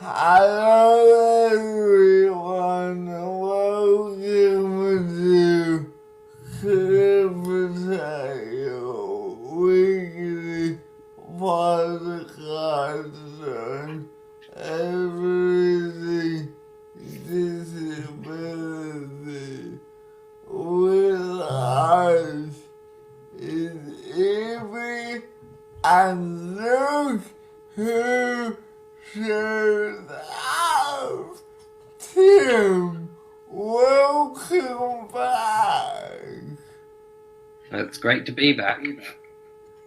Hello everyone, welcome to CripChat weekly podcast on everything disability. With us is Ibby and look who shows up. Tim, welcome back. It's great to be back.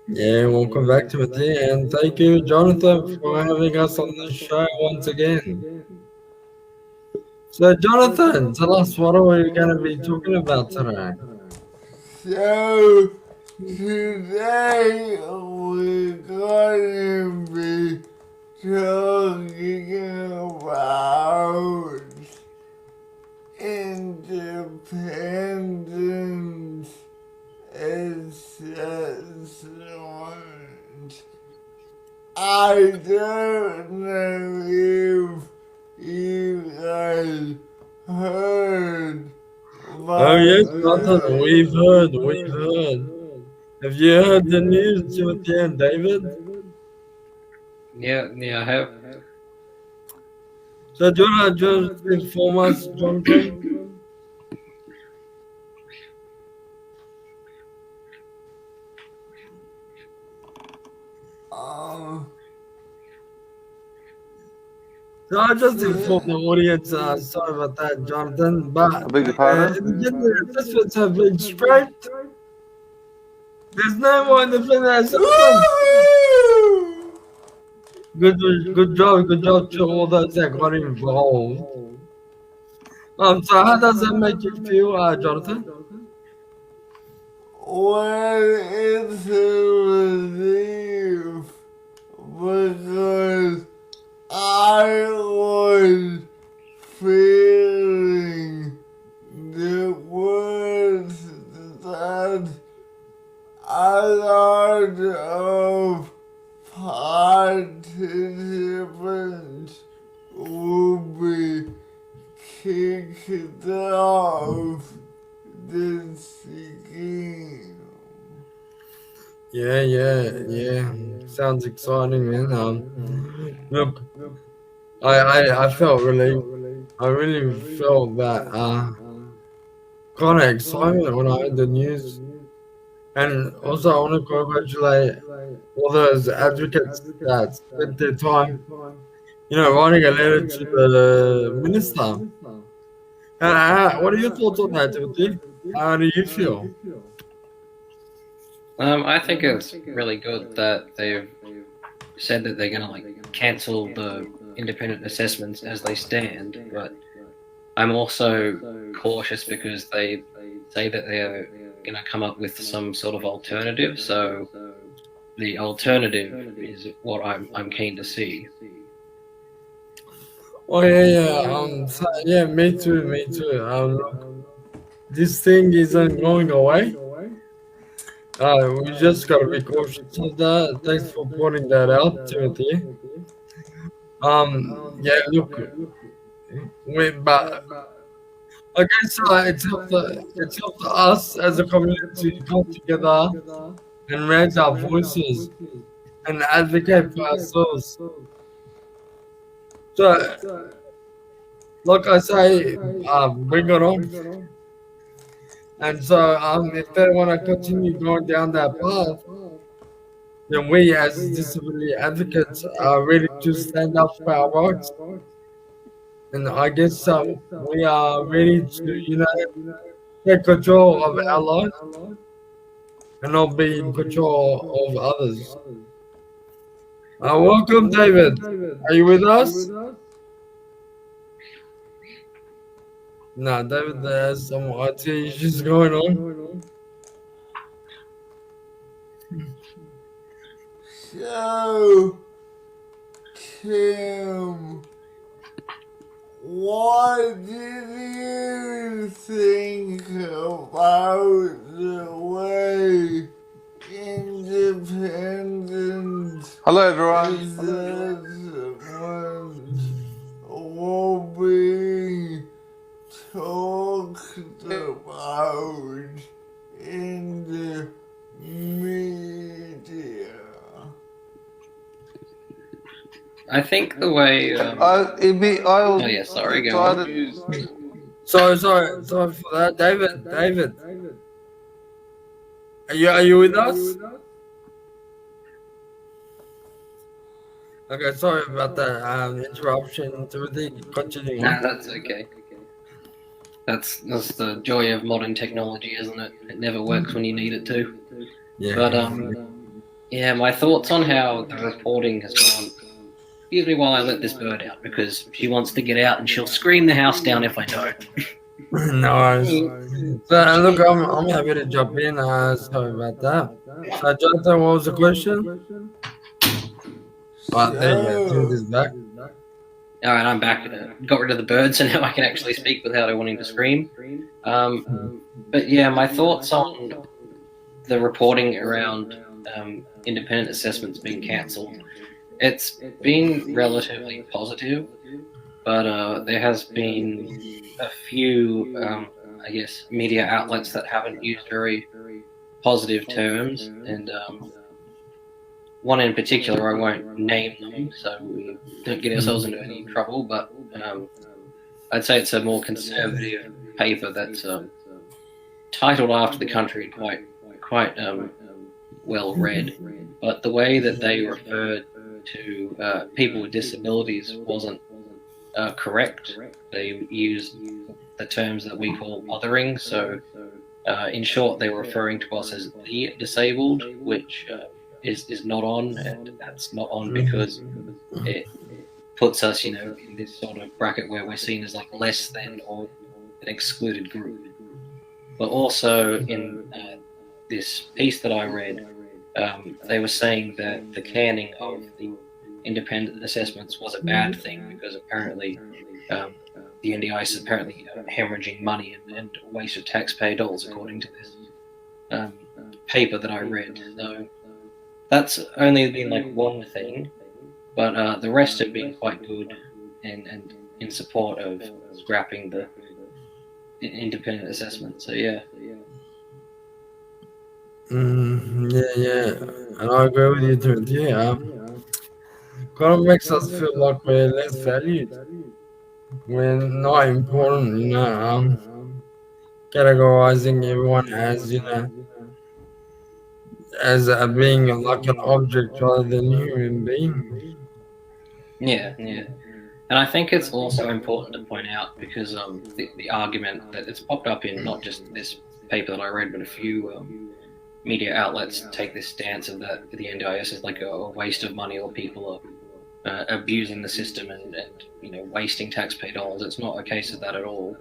Yeah, welcome back, Timothy, and thank you, Jonathan, for having us on the show once again. So, Jonathan, tell us, what are we going to be talking about today? So, today we're going to be talking about independence assessment. I don't know if you guys heard about Oh, yes, Jonathan, we've heard. Have you heard the news, Timothy and David? Yeah, I have. So, do you want to just inform us, Jonathan? So I just informed the audience, sorry about that, Jonathan, but I beg your pardon? independent assessments have been scrapped. There's no more independent assessments. Good job to all those that got involved. So how does that make you feel, Jonathan? Well, it's a relief because I was feeling the worst that a lot of participants will be kicked off the scheme. Yeah. Sounds exciting, man. Look, I felt really, I really felt that kind of excitement when I heard the news. And also, I want to congratulate all those advocates that spent their time, writing a letter to the minister. What are your thoughts on that, Timothy? How do you feel? I think it's really good that they've said that they're going to cancel the independent assessments as they stand, but I'm also cautious because they say that they're going to come up with some sort of alternative. So the alternative is what I'm keen to see. Oh yeah. Me too. Look, this thing isn't going away. We just gotta be cautious of that. Thanks for pointing that out, Timothy. Look, but I guess it's up to us as a community to come together and raise our voices and advocate for ourselves. So, like I say, bring it on. And so, if they want to continue going down that path, then we as disability advocates are ready to stand up for our rights. And I guess we are ready to, take control of our lives and not be in control of others. Welcome, David. Are you with us? No, David has some IT issues going on. So, Tim, what did you think about the way independent Hello, everyone. assessment I think the way. Ibby, Oh yeah, sorry, go on. Sorry for that, David. Are you with us? Okay, sorry about that interruption. Timothy, continue Nah, on. that's okay. That's the joy of modern technology, isn't it? It never works when you need it to. Yeah. But yeah, my thoughts on how the reporting has gone. Excuse me while I let this bird out because she wants to get out and she'll scream the house down if I don't. Nice. So look, I'm happy to jump in. Sorry about that. So Jonathan, what was the question? There you go. So, Timothy's back. All right, I'm back. Got rid of the bird, so now I can actually speak without her wanting to scream. But yeah, my thoughts on the reporting around independent assessments being cancelled. It's been relatively positive, but there has been a few, I guess, media outlets that haven't used very positive terms, and one in particular, I won't name them, so we don't get ourselves into any trouble. But I'd say it's a more conservative paper that's titled after the country and quite well read. But the way that they referred to people with disabilities wasn't correct. They used the terms that we call othering. So, in short, they were referring to us as the disabled, which is not on, and that's not on because it puts us, in this sort of bracket where we're seen as like less than or an excluded group. But also in this piece that I read, they were saying that the canning of the independent assessments was a bad thing because apparently the NDIS is apparently hemorrhaging money and a waste of taxpayer dollars, according to this paper that I read. So that's only been like one thing, but the rest have been quite good and in support of scrapping the independent assessment. So yeah. Yeah, and I agree with you, Timothy. Kind of makes us feel like we're less valued. We're not important, categorizing everyone as, as being like an object rather than human being. Yeah. And I think it's also important to point out because the argument that it's popped up in not just this paper that I read, but a few media outlets take this stance of that the NDIS is like a waste of money or people are abusing the system and wasting taxpayer dollars. It's not a case of that at all.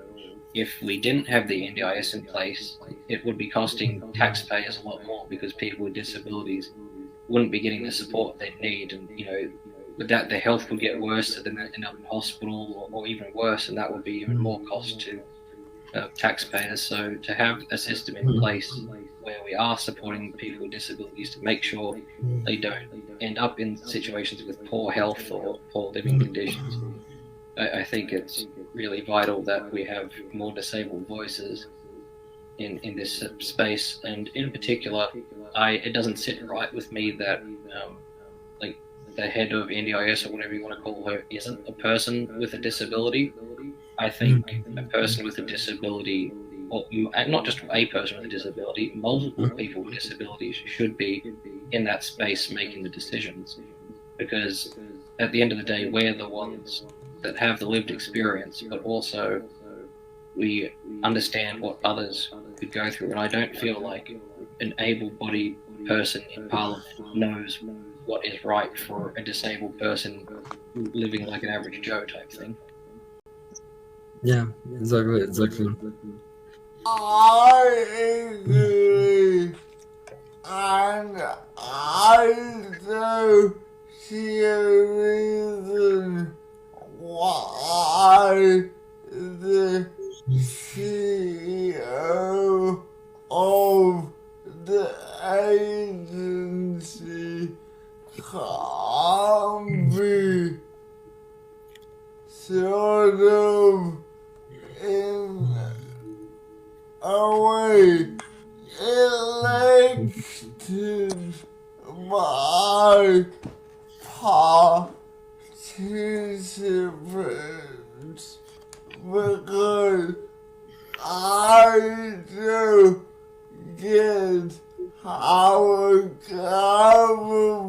If we didn't have the NDIS in place, it would be costing taxpayers a lot more because people with disabilities wouldn't be getting the support they need, and with that, their health would get worse, so then they end up in hospital, or even worse, and that would be even more cost to taxpayers. So to have a system in place where we are supporting people with disabilities to make sure they don't end up in situations with poor health or poor living conditions, I think it's really vital that we have more disabled voices in this space. And in particular, it doesn't sit right with me that like the head of NDIS or whatever you want to call her isn't a person with a disability. I think a person with a disability, or not just a person with a disability, multiple people with disabilities should be in that space making the decisions, because at the end of the day, we're the ones that have the lived experience, but also we understand what others could go through. And I don't feel like an able-bodied person in Parliament knows what is right for a disabled person living like an average Joe type thing. Yeah, exactly. I agree, and I don't see a reason why the CEO of the agency can't be sort of in a way elected by party participants because I do get our government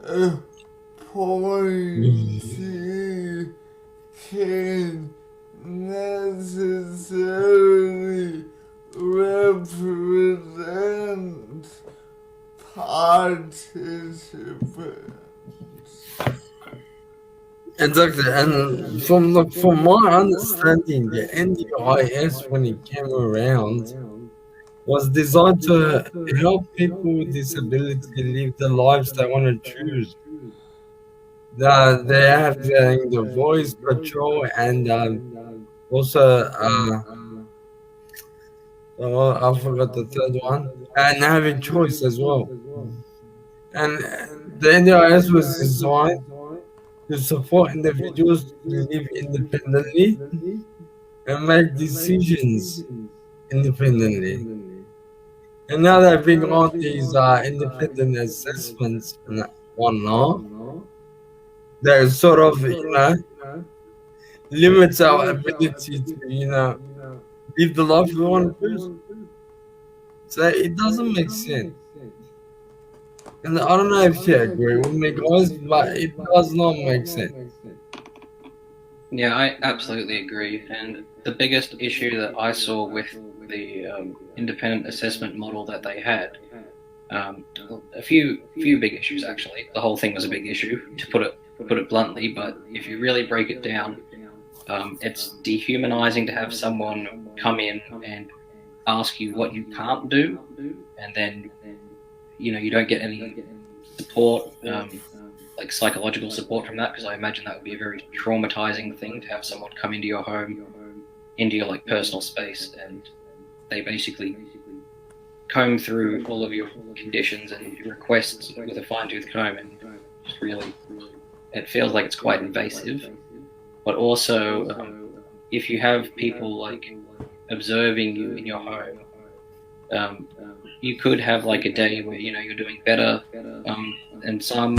appointee can necessarily represent participants. Exactly, and from my understanding, the NDIS when it came around was designed to help people with disability live the lives they want to choose. They have the voice control and also I forgot the third one, and having choice as well. And the NDIS was designed to support individuals to live independently and make decisions independently. And now they're bring on these independent assessments and whatnot. That sort of, limits our ability to, live the life we want to choose. So it doesn't make sense. And I don't know if you agree with me, guys, but it does not make sense. Yeah, I absolutely agree. And the biggest issue that I saw with the independent assessment model that they had, a few big issues actually. The whole thing was a big issue, to put it bluntly. But if you really break it down, it's dehumanizing to have someone come in and ask you what you can't do, and then you don't get any support, like psychological support from that, because I imagine that would be a very traumatizing thing to have someone come into your home, into your personal space, and they basically comb through all of your conditions and your requests with a fine-tooth comb, and just really, it feels like it's quite invasive. But also, if you have people observing you in your home, you could have a day where you're doing better, and some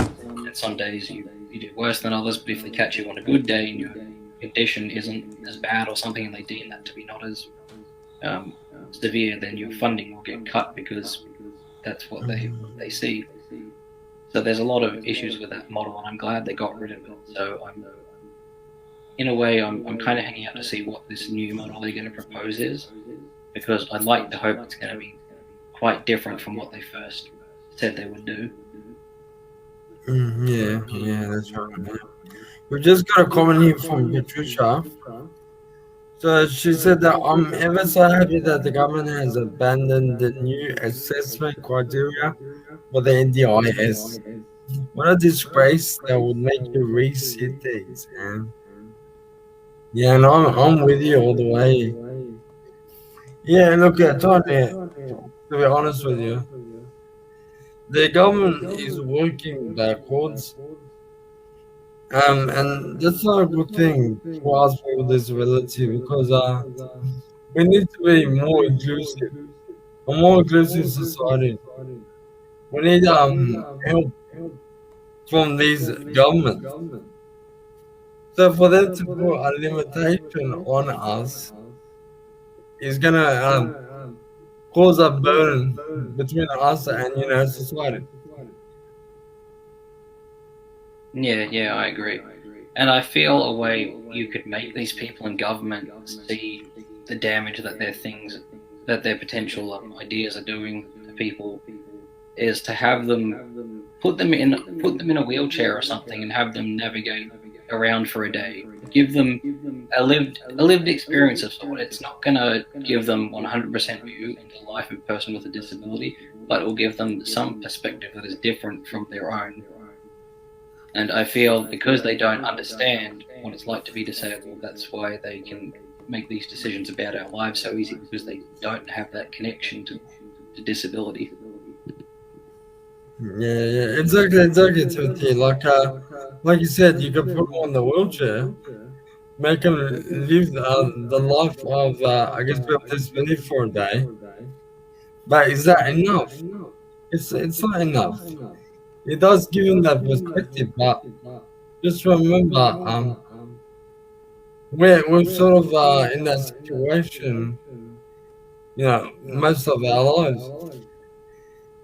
days you do worse than others. But if they catch you on a good day and your condition isn't as bad or something, and they deem that to be not as severe, then your funding will get cut because that's what they see. So there's a lot of issues with that model, and I'm glad they got rid of it. So in a way, I'm kind of hanging out to see what this new model they're going to propose is, because I'd like to hope it's going to be quite different from what they first said they would do. Yeah, that's right. We just got a comment here from Patricia. So she said that I'm ever so happy that the government has abandoned the new assessment criteria for the NDIS. What a disgrace that would make you resit the exam. Yeah, and I'm with you all the way. Yeah, look, Tony, to be honest with you, the government is working backwards. And that's not a good thing for us with disability, because we need to be more inclusive, a more inclusive society. We need help from these governments. So for them to put a limitation on us is gonna cause a burden between us and society. Yeah, I agree. And I feel a way you could make these people in government see the damage that their potential ideas are doing to people, is to have them put them in a wheelchair or something and have them navigate around for a day. Give them a lived experience of sort. It's not going to give them 100% view into the life of a person with a disability, but it will give them some perspective that is different from their own. And I feel because they don't understand what it's like to be disabled, that's why they can make these decisions about our lives so easy, because they don't have that connection to disability. Yeah, exactly, Timothy. Like you said, you can put them on the wheelchair, make them live the life of, I guess, people with disability for a day. But is that enough? It's not enough. it does give them that perspective. But just remember, we're sort of in that situation, most of our lives,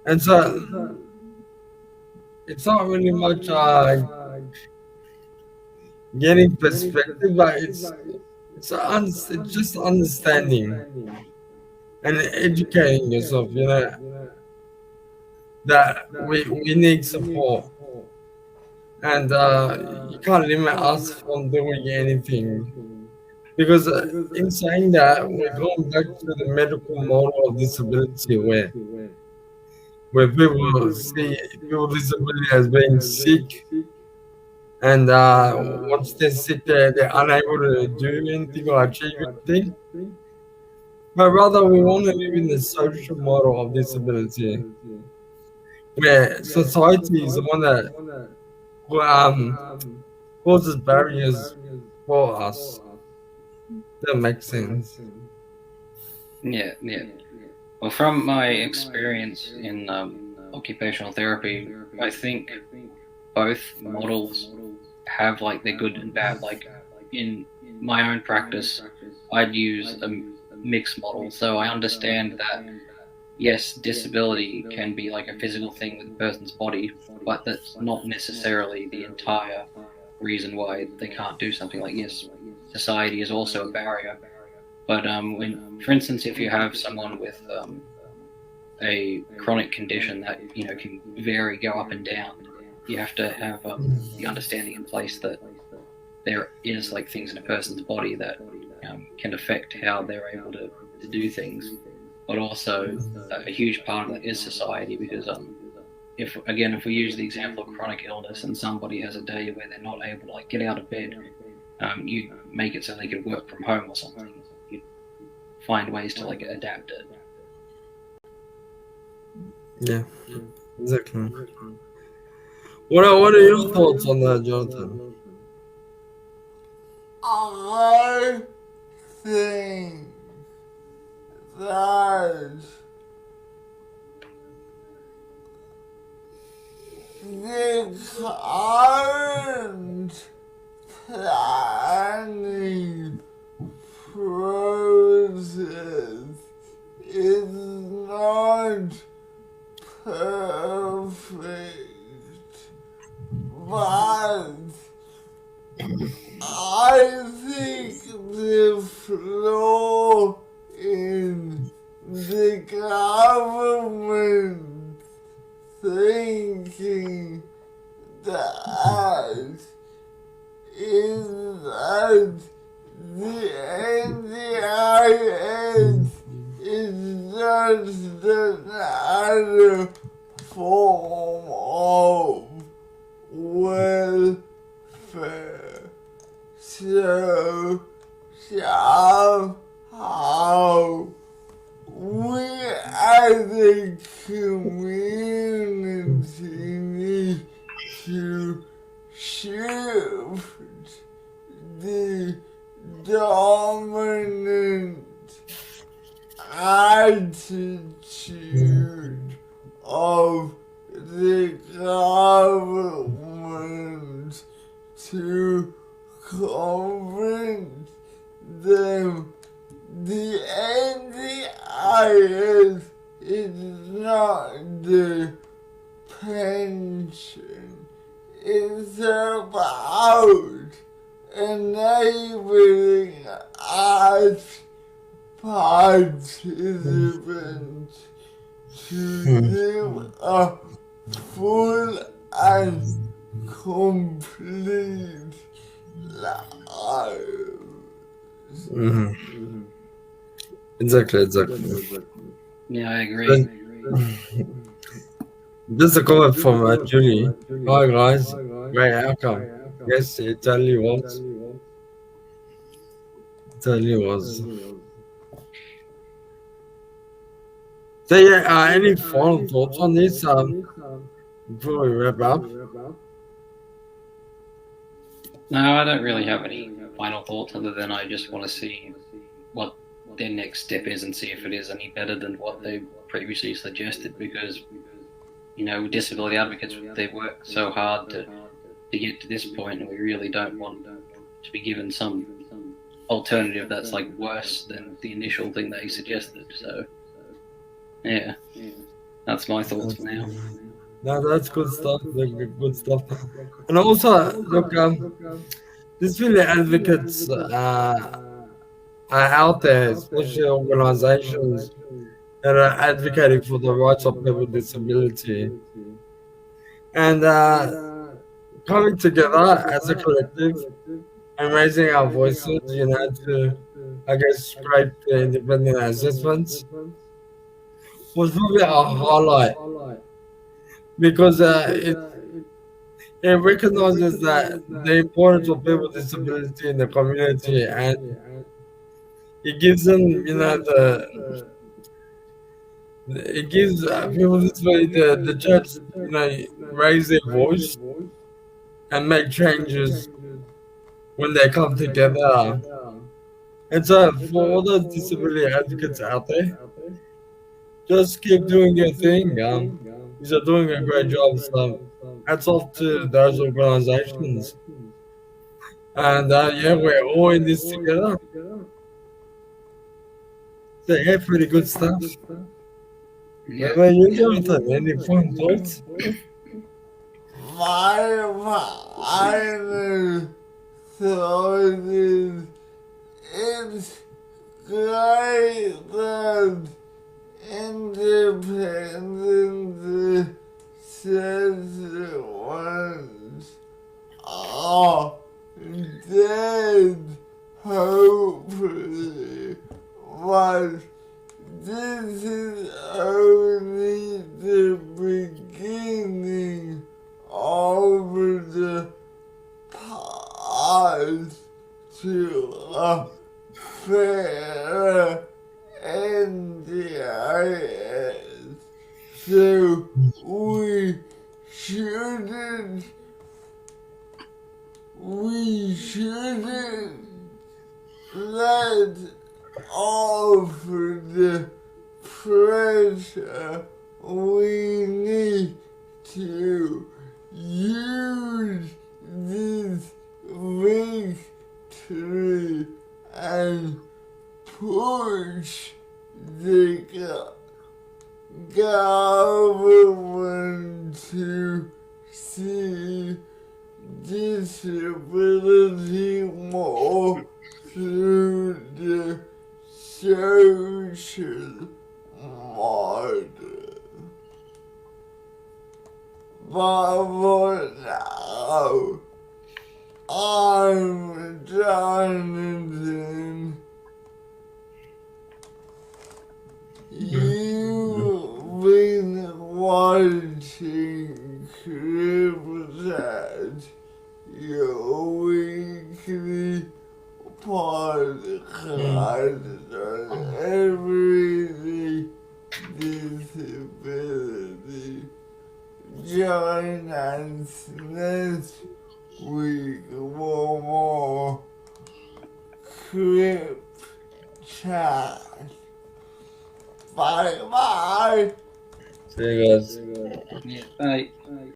and so it's not really much getting perspective, but it's just understanding and educating yourself. That we need support, and you can't limit us from doing anything. Because in saying that, we're going back to the medical model of disability where people see people with disability as being sick, and once they're sick, they're unable to do anything or achieve anything. But rather, we want to live in the social model of disability where society is the one that causes barriers for us. That makes sense. Yeah, yeah. Well, from my experience in occupational therapy, I think both models have like their good and bad. Like in my own practice, I'd use a mixed model. So I understand that yes, disability can be like a physical thing with a person's body, but that's not necessarily the entire reason why they can't do something. Like yes, society is also a barrier. But for instance, if you have someone with a chronic condition that can vary, go up and down, you have to have the understanding in place that there is like things in a person's body that can affect how they're able to do things. But also a huge part of that is society, because if we use the example of chronic illness and somebody has a day where they're not able to like get out of bed, you make it so they can work from home or something. You find ways to like adapt it. Yeah, exactly. What are your thoughts on that, Jonathan? I think that the current planning process is not perfect, but I think the flaw in the government thinking that is that the NDIS is just another form of welfare. So somehow we as a community need to shift the dominant attitude of the government to convince them the NDIS is not the pension. It's about enabling us participants to live a full and complete life. Exactly. Yeah, I agree. Just a comment from Julie. Hi guys, great outcome. Yes, it totally was. Totally was. So yeah, any final thoughts on this before we wrap up? No, I don't really have any final thoughts other than I just want to see what their next step is and see if it is any better than what they previously suggested, because disability advocates, they've worked so hard to get to this point, and we really don't want to be given some alternative that's like worse than the initial thing they suggested. So, yeah, that's my thoughts for now. No, that's good stuff. Good stuff. And also, look, there's really advocates are out there, especially organizations that are advocating for the rights of people with disability. And coming together as a collective and raising our voices, to, I guess, scrape the independent assessments was really a highlight because it recognizes that the importance of people with disability in the community, and it gives them, it gives people with disability the chance, raise their voice and make changes when they come together. And so, for all those disability advocates out there, just keep doing your thing. You're doing a great job. So, hats off to those organizations. And yeah, we're all in this together. So, yeah, pretty good stuff. Yeah. What about you, Jonathan? Any point thoughts? My final thought is it's great that independent assessments are dead, hopefully, but this is only the beginning of the path to a fair NDIS. So we shouldn't let off the pressure. We need to use this victory and push the government to see disability more through the social model. But for now, I'm Jonathan. You've been watching CripChat, your weekly podcast on everything disability. Join us next week for more CripChat. Bye bye. See you guys. Yeah, bye.